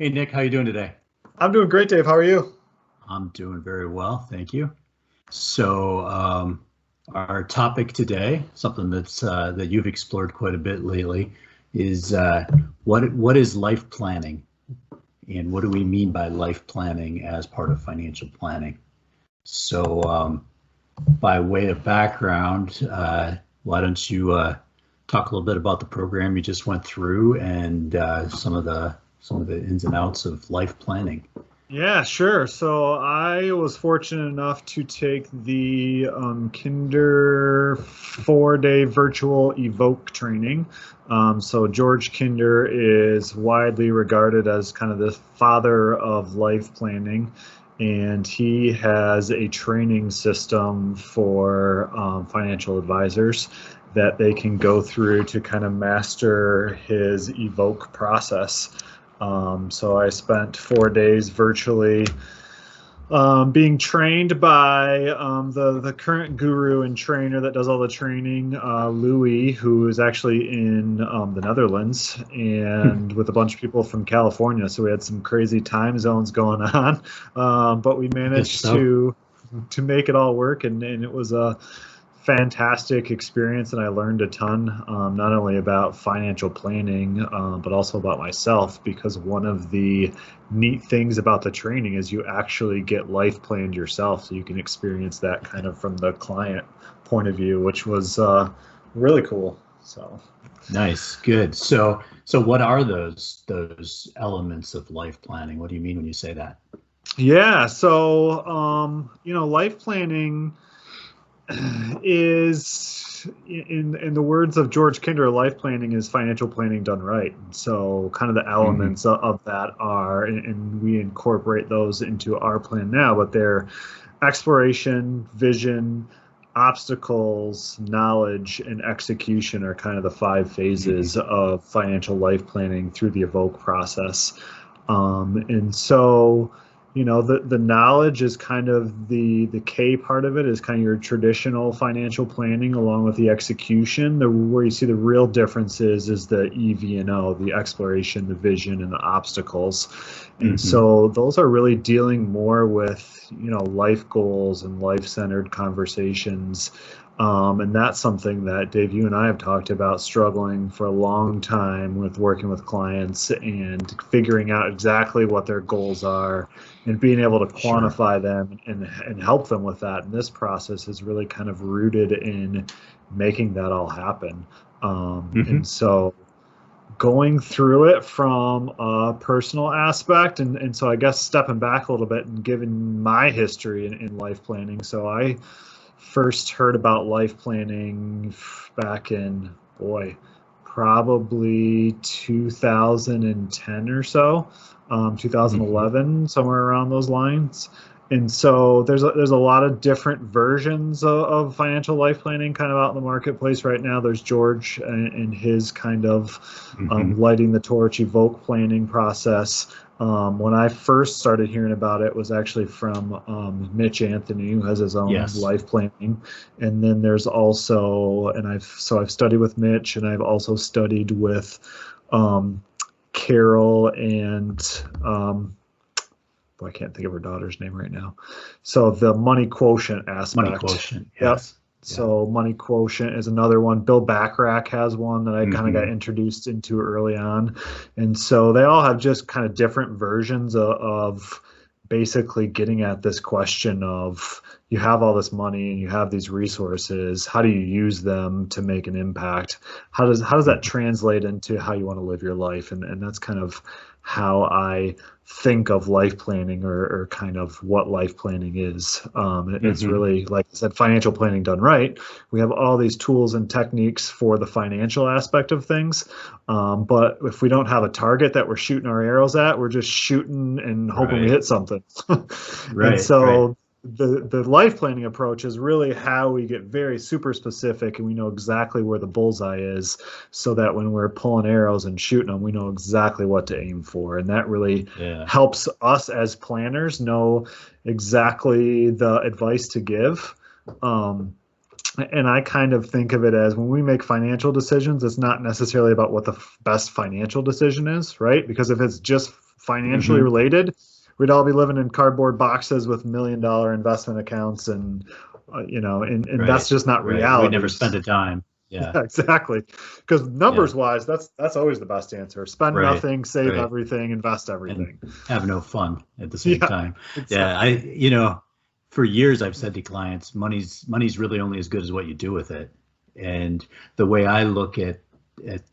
Hey Nick, how you doing today? I'm doing great, Dave. How are you? I'm doing very well, thank you. So, our topic today, something that you've explored quite a bit lately, is what is life planning, and what do we mean by life planning as part of financial planning? So, by way of background, why don't you talk a little bit about the program you just went through and some of the ins and outs of life planning? Yeah, sure. So I was fortunate enough to take the Kinder 4-day virtual EVOKE training. So George Kinder is widely regarded as kind of the father of life planning, and he has a training system for financial advisors that they can go through to kind of master his EVOKE process. So I spent 4 days virtually being trained by the current guru and trainer that does all the training, Louis, who is actually in the Netherlands, and with a bunch of people from California. So we had some crazy time zones going on, but we I guess managed so. to make it all work, and it was a fantastic experience, and I learned a ton, not only about financial planning, but also about myself, because one of the neat things about the training is you actually get life planned yourself, so you can experience that kind of from the client point of view, which was really cool. So Nice, good. So what are those elements of life planning? What do you mean when you say that? yeah, so life planning is, in the words of George Kinder, life planning is financial planning done right. So kind of the Hmm. elements of that are, and we incorporate those into our plan now, but they're exploration, vision, obstacles, knowledge, and execution are kind of the five Hmm. phases of financial life planning through the evoke process. And so, the knowledge is kind of the K part of it, is kind of your traditional financial planning, along with the execution. Where you see the real differences is the EV&O, the exploration, the vision, and the obstacles. And Hmm. so those are really dealing more with, life goals and life-centered conversations. And that's something that, Dave, you and I have talked about, struggling for a long time with working with clients and figuring out exactly what their goals are and being able to Sure. quantify them and help them with that. And this process is really kind of rooted in making that all happen. And Hmm. so going through it from a personal aspect, and so I guess stepping back a little bit and giving my history in life planning. So I first heard about life planning back in, boy, probably 2010 or so, Hmm. 2011, somewhere around those lines. And so there's a lot of different versions of financial life planning kind of out in the marketplace right now. There's George and his kind of Hmm. lighting the torch, evoke planning process. When I first started hearing about it was actually from Mitch Anthony, who has his own Yes. life planning. And then there's also, and I've studied with Mitch, and I've also studied with um, Carol and I can't think of her daughter's name right now. So the money quotient Money aspect. quotient. Yep. Yes. Yeah. So money quotient is another one. Bill Backrack has one that I kind of got Hmm. introduced into early on. And so they all have just kind of different versions of basically getting at this question of, you have all this money and you have these resources. How do you use them to make an impact? How does that Hmm. translate into how you want to live your life? And that's kind of how I think of life planning, or kind of what life planning is. It's Hmm. really, like I said, financial planning done right. We have all these tools and techniques for the financial aspect of things. But if we don't have a target that we're shooting our arrows at, we're just shooting and hoping we Right. hit something. And Right. Right. so the life planning approach is really how we get very super specific, and we know exactly where the bullseye is, so that when we're pulling arrows and shooting them, we know exactly what to aim for. And that really Yeah. helps us as planners know exactly the advice to give. Um, and I kind of think of it as, when we make financial decisions, it's not necessarily about what the best financial decision is, right? Because if it's just financially related, we'd all be living in cardboard boxes with $1 million investment accounts, and and that's just not reality. We never spend a dime. Yeah, yeah, exactly. Because numbers wise, that's always the best answer. Spend nothing, save everything, invest everything, and have no fun at the same time. Exactly. Yeah, for years I've said to clients, money's really only as good as what you do with it. And the way I look at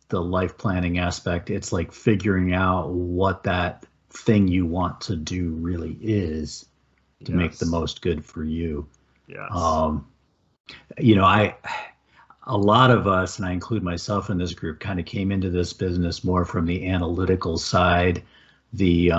the life planning aspect, it's like figuring out what that thing you want to do really is to make the most good for you. Yes. A lot of us, and I include myself in this group, kind of came into this business more from the analytical side, the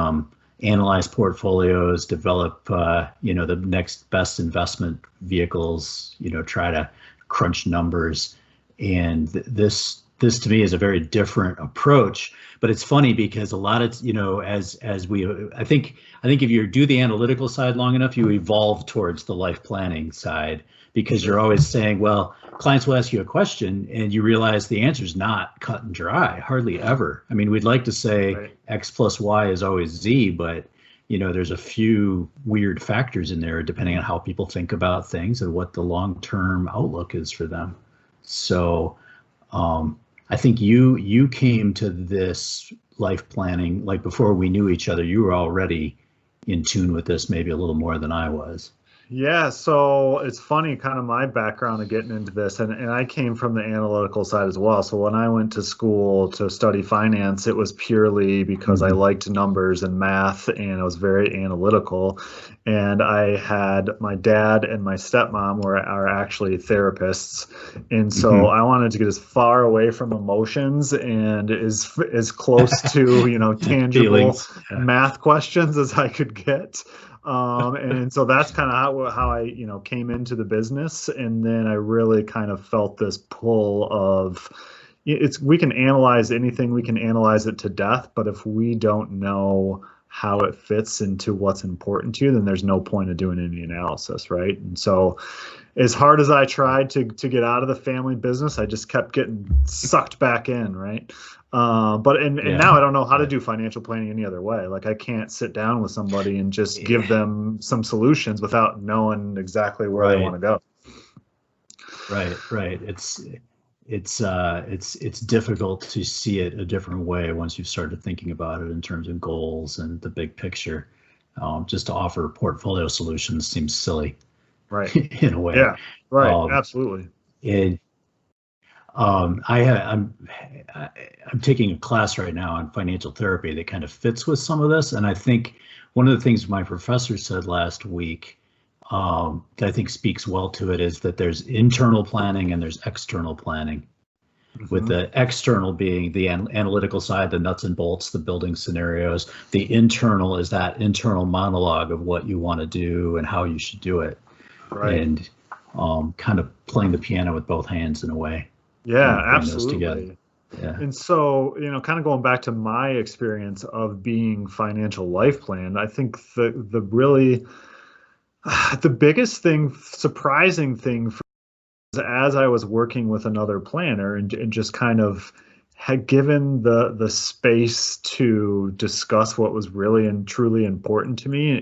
analyze portfolios, develop, the next best investment vehicles, try to crunch numbers. And this to me is a very different approach. But it's funny because a lot of, I think if you do the analytical side long enough, you evolve towards the life planning side, because you're always saying, well, clients will ask you a question and you realize the answer is not cut and dry, hardly ever. I mean, we'd like to say X plus Y is always Z, but there's a few weird factors in there depending on how people think about things and what the long-term outlook is for them. So I think you came to this life planning, like before we knew each other, you were already in tune with this, maybe a little more than I was. Yeah, so it's funny, kind of my background of getting into this, and I came from the analytical side as well. So when I went to school to study finance, it was purely because I liked numbers and math, and I was very analytical. And I had my dad and my stepmom are actually therapists, and so I wanted to get as far away from emotions and as close to tangible math questions as I could get. And so that's kind of how I came into the business. And then I really kind of felt this pull of we can analyze anything, we can analyze it to death, but if we don't know how it fits into what's important to you, then there's no point of doing any analysis, right? And so as hard as I tried to get out of the family business, I just kept getting sucked back in, right? But now I don't know how to do financial planning any other way. Like I can't sit down with somebody and just give them some solutions without knowing exactly where they want to go. Right. It's difficult to see it a different way once you've started thinking about it in terms of goals and the big picture. Just to offer portfolio solutions seems silly, right? In a way. Yeah, right. Absolutely. I'm taking a class right now on financial therapy that kind of fits with some of this, and I think one of the things my professor said last week that I think speaks well to it is that there's internal planning and there's external planning. With the external being the analytical side, the nuts and bolts, the building scenarios. The internal is that internal monologue of what you want to do and how you should do it, and kind of playing the piano with both hands in a way. Yeah, absolutely. Yeah. And so, kind of going back to my experience of being financial life planned, I think the biggest thing, surprising thing for as I was working with another planner and just kind of had given the space to discuss what was really and truly important to me,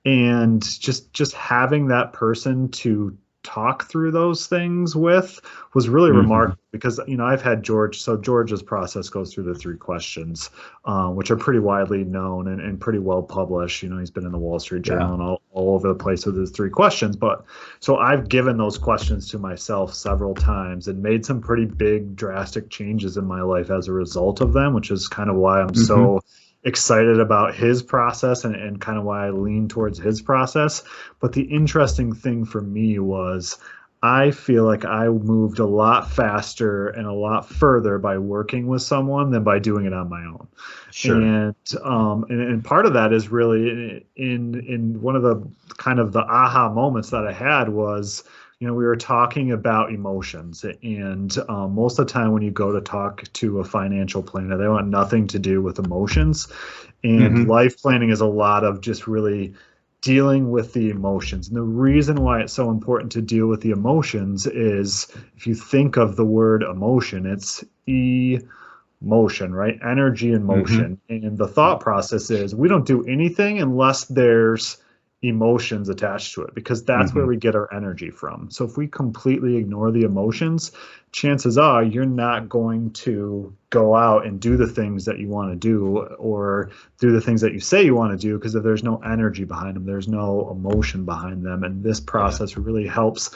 and just having that person to talk through those things with was really remarkable, because I've had George. So George's process goes through the 3 questions, which are pretty widely known and pretty well published. He's been in the Wall Street Journal and all over the place with his 3 questions. But so I've given those questions to myself several times and made some pretty big drastic changes in my life as a result of them, which is kind of why I'm so excited about his process and kind of why I lean towards his process. But the interesting thing for me was I feel like I moved a lot faster and a lot further by working with someone than by doing it on my own. Sure. And part of that is really in one of the kind of the aha moments that I had was, we were talking about emotions, and most of the time when you go to talk to a financial planner, they want nothing to do with emotions. And life planning is a lot of just really dealing with the emotions. And the reason why it's so important to deal with the emotions is if you think of the word emotion, it's EVOKE motion, right? Energy and motion. And the thought process is we don't do anything unless there's emotions attached to it, because that's where we get our energy from. So if we completely ignore the emotions, chances are you're not going to go out and do the things that you want to do, or do the things that you say you want to do, because if there's no energy behind them, there's no emotion behind them. And this process really helps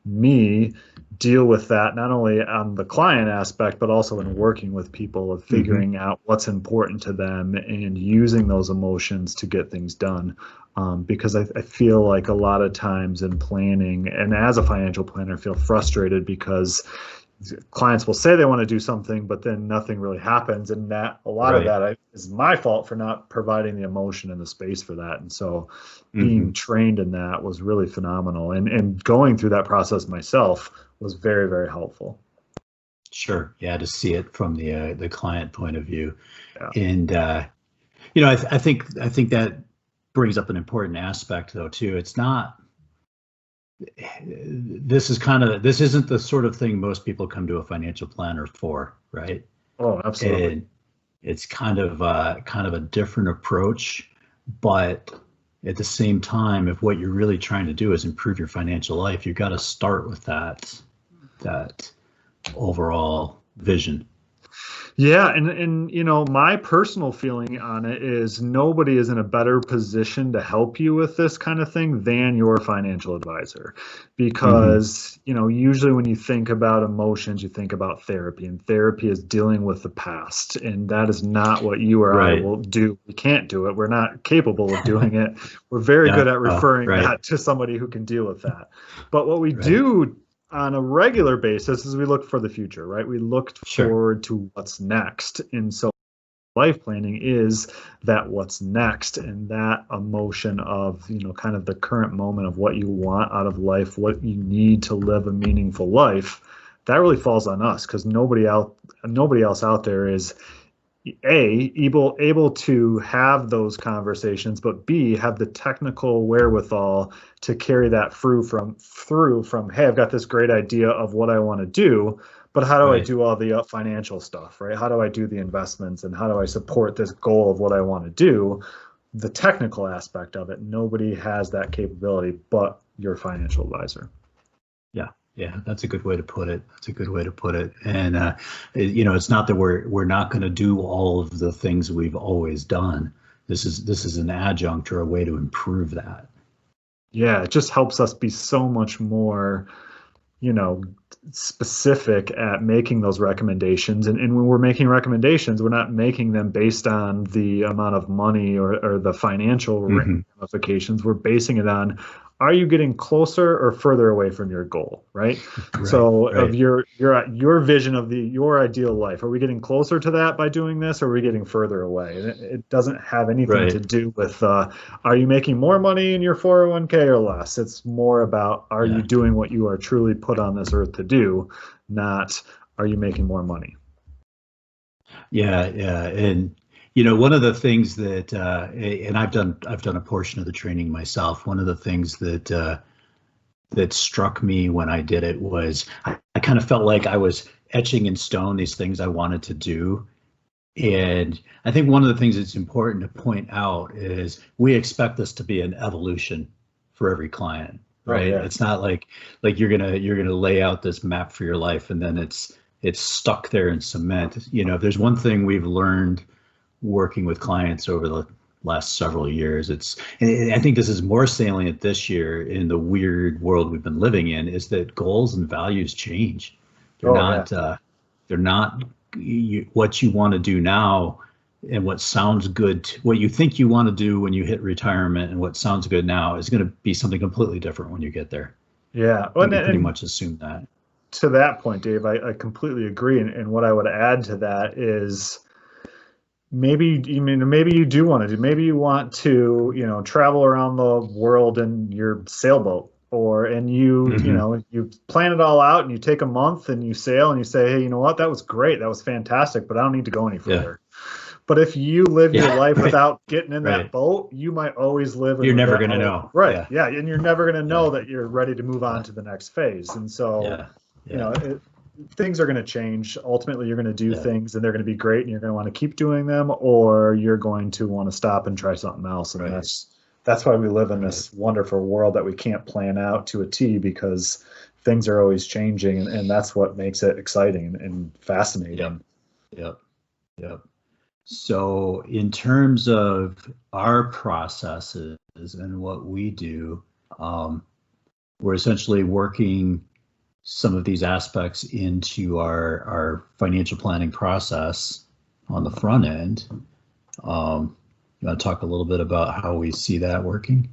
me deal with that, not only on the client aspect, but also in working with people, of figuring out what's important to them and using those emotions to get things done. Because I feel like a lot of times in planning, and as a financial planner, I feel frustrated because clients will say they want to do something, but then nothing really happens. And that a lot of that is my fault for not providing the emotion and the space for that. And so being trained in that was really phenomenal. And going through that process myself was very, very helpful. Sure. Yeah. To see it from the client point of view. And, you know, I think that brings up an important aspect though, too. It's not, this isn't the sort of thing most people come to a financial planner for, right? Oh, absolutely. And it's kind of a different approach, but at the same time, if what you're really trying to do is improve your financial life, you've got to start with that overall vision. Yeah, and you know, my personal feeling on it is nobody is in a better position to help you with this kind of thing than your financial advisor. Because, you know, usually when you think about emotions, you think about therapy, and therapy is dealing with the past, and that is not what you or I will do. We can't do it. We're not capable of doing it. We're very good at referring that to somebody who can deal with that. But what we do on a regular basis is we look for the future, right? We look forward to what's next. And so life planning is that what's next, and that emotion of, you know, kind of the current moment of what you want out of life, what you need to live a meaningful life. That really falls on us, because nobody else out there is able to have those conversations, but B, have the technical wherewithal to carry that through from, hey, I've got this great idea of what I want to do, but how do I do all the financial stuff, right? How do I do the investments, and how do I support this goal of what I want to do? The technical aspect of it, nobody has that capability but your financial advisor. Yeah, that's a good way to put it. And you know, it's not that we're not going to do all of the things we've always done. This is an adjunct or a way to improve that. Yeah, it just helps us be so much more, you know, specific at making those recommendations. And when we're making recommendations, we're not making them based on the amount of money or the financial ramifications. We're basing it on, are you getting closer or further away from your goal, right? Of your vision of your ideal life, are we getting closer to that by doing this, or are we getting further away? And it doesn't have anything to do with are you making more money in your 401k or less? It's more about, are you doing what you are truly put on this earth to do, not are you making more money? Yeah, and you know, one of the things that, and I've done a portion of the training myself. One of the things that struck me when I did it was I kind of felt like I was etching in stone these things I wanted to do. And I think one of the things that's important to point out is we expect this to be an evolution for every client, right? It's not like you're gonna lay out this map for your life and then it's stuck there in cement. You know, if there's one thing we've learned working with clients over the last several years, and I think this is more salient this year in the weird world we've been living in, is that goals and values change. They're not what you want to do now and what sounds good, what you think you want to do when you hit retirement, and what sounds good now is going to be something completely different when you get there. Yeah, well, we pretty much assume that. To that point, Dave, I completely agree. And what I would add to that is, maybe you do want to maybe you want to, you know, travel around the world in your sailboat, and you know, you plan it all out and you take a month and you sail and you say, hey, you know what, that was great, that was fantastic, but I don't need to go any further. But if you live your life without getting in that boat, you might always live in you're never going to know. And you're never going to know that you're ready to move on to the next phase. And so you know, things are going to change. Ultimately, you're going to do things and they're going to be great and you're going to want to keep doing them, or you're going to want to stop and try something else. And that's why we live in this wonderful world that we can't plan out to a T, because things are always changing, and that's what makes it exciting and fascinating. Yep. So in terms of our processes and what we do, we're essentially working some of these aspects into our financial planning process on the front end. You want to talk a little bit about how we see that working?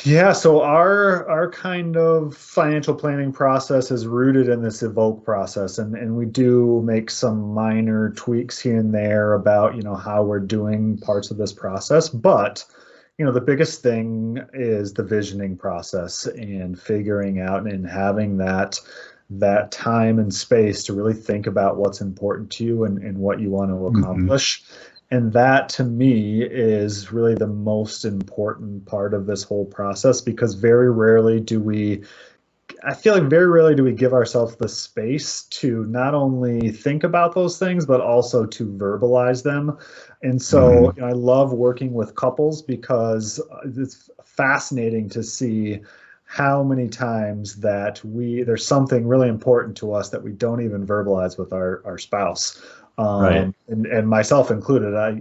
Yeah, so our kind of financial planning process is rooted in this EVOKE process, and we do make some minor tweaks here and there about, how we're doing parts of this process. But, the biggest thing is the visioning process and figuring out and having that time and space to really think about what's important to you and what you want to accomplish. And that, to me, is really the most important part of this whole process, because very rarely do we give ourselves the space to not only think about those things, but also to verbalize them. And so I love working with couples, because it's fascinating to see how many times that there's something really important to us that we don't even verbalize with our spouse. And myself included. I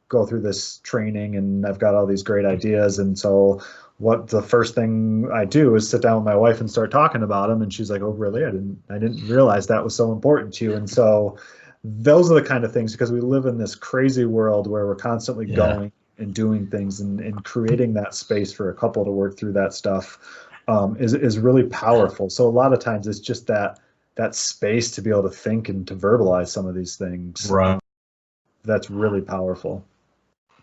go through this training and I've got all these great ideas. And so the first thing I do is sit down with my wife and start talking about them. And she's like, "Oh, really? I didn't realize that was so important to you." And so those are the kind of things, because we live in this crazy world where we're constantly going and doing things, and creating that space for a couple to work through that stuff is really powerful. So a lot of times it's just that space to be able to think and to verbalize some of these things. Right. That's really powerful.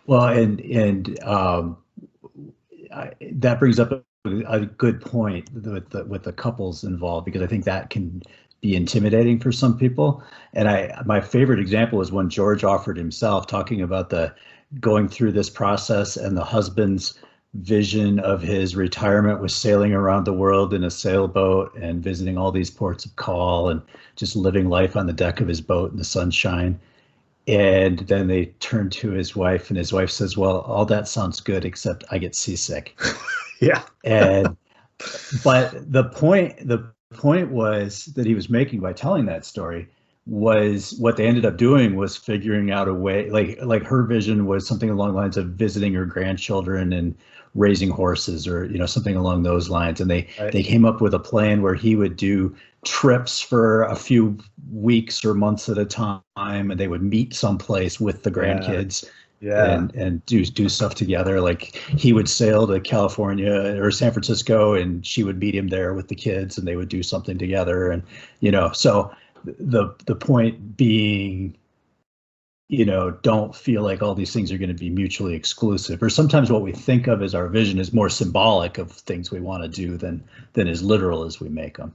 Well, that brings up a good point with the couples involved, because I think that can be intimidating for some people. And my favorite example is when George offered himself, talking about going through this process, and the husband's vision of his retirement was sailing around the world in a sailboat and visiting all these ports of call and just living life on the deck of his boat in the sunshine. And then they turn to his wife, and his wife says, "Well, all that sounds good, except I get seasick." Yeah. But the point was that he was making by telling that story was what they ended up doing was figuring out a way, like her vision was something along the lines of visiting her grandchildren and raising horses, or something along those lines. And they came up with a plan where he would do trips for a few weeks or months at a time, and they would meet someplace with the grandkids. And do stuff together. Like he would sail to California or San Francisco, and she would meet him there with the kids, and they would do something together. And so the point being, don't feel like all these things are going to be mutually exclusive. Or sometimes what we think of as our vision is more symbolic of things we want to do than as literal as we make them.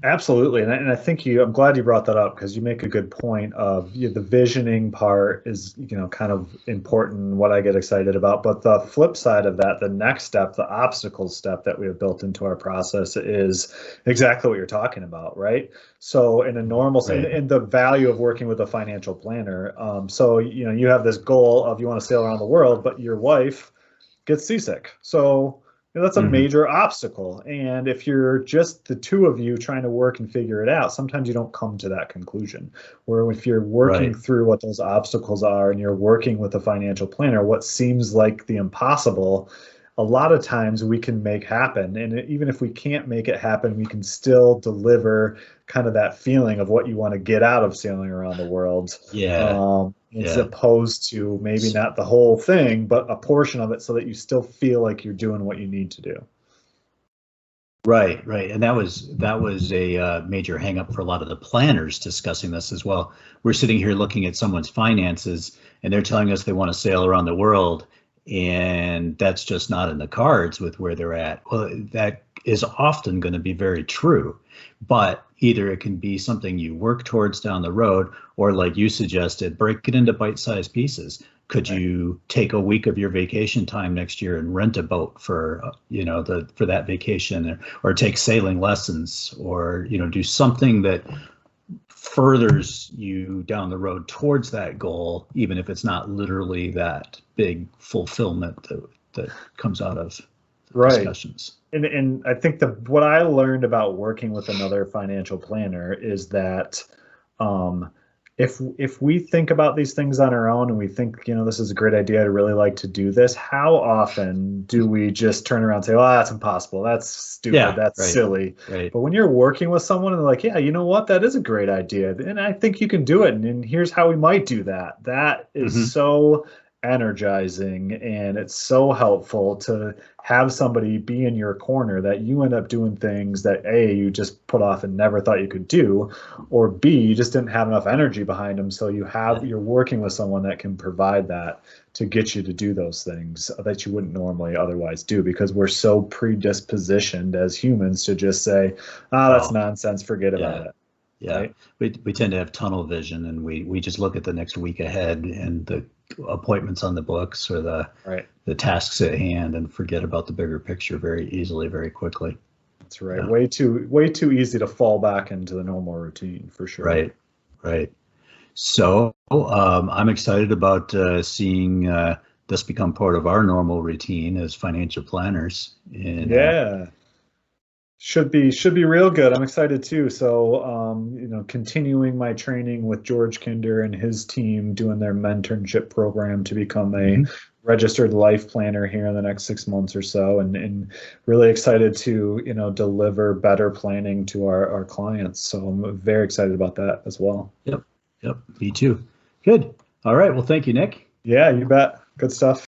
Absolutely. And I think I'm glad you brought that up, because you make a good point of the visioning part is, kind of important, what I get excited about. But the flip side of that, the next step, the obstacle step that we have built into our process is exactly what you're talking about, right? So in a normal, and the value of working with a financial planner. So, you have this goal of you want to sail around the world, but your wife gets seasick. So that's a major obstacle. And if you're just the two of you trying to work and figure it out, sometimes you don't come to that conclusion. Where if you're working through what those obstacles are and you're working with a financial planner, what seems like the impossible, a lot of times we can make happen. And even if we can't make it happen, we can still deliver kind of that feeling of what you want to get out of sailing around the world. As opposed to maybe not the whole thing, but a portion of it, so that you still feel like you're doing what you need to do. Right. And that was a major hang up for a lot of the planners discussing this as well. We're sitting here looking at someone's finances, and they're telling us they want to sail around the world, and that's just not in the cards with where they're at. Well, that is often going to be very true, but either it can be something you work towards down the road, or like you suggested, break it into bite-sized pieces. Could you take a week of your vacation time next year and rent a boat for, for that vacation, or take sailing lessons, or, do something that furthers you down the road towards that goal, even if it's not literally that big fulfillment that comes out of the discussions. And I think what I learned about working with another financial planner is that if we think about these things on our own and we think, this is a great idea, I'd really like to do this, how often do we just turn around and say, well, that's impossible, that's stupid, that's silly. But when you're working with someone and they're like, yeah, you know what, that is a great idea, and I think you can do it, and here's how we might do that. That is so energizing, and it's so helpful to have somebody be in your corner that you end up doing things that A, you just put off and never thought you could do, or B, you just didn't have enough energy behind them. So you're working with someone that can provide that to get you to do those things that you wouldn't normally otherwise do, because we're so predispositioned as humans to just say, that's nonsense, forget about it. Yeah, right? we tend to have tunnel vision, and we just look at the next week ahead and the appointments on the books or the tasks at hand, and forget about the bigger picture very easily, very quickly. That's right. Yeah. Way too easy to fall back into the normal routine, for sure. Right. So I'm excited about seeing this become part of our normal routine as financial planners. And, should be real good. I'm excited too. So, continuing my training with George Kinder and his team, doing their mentorship program to become a registered life planner here in the next 6 months or so, and really excited to, deliver better planning to our clients. So I'm very excited about that as well. Yep. Me too. Good. All right. Well, thank you, Nick. Yeah, you bet. Good stuff.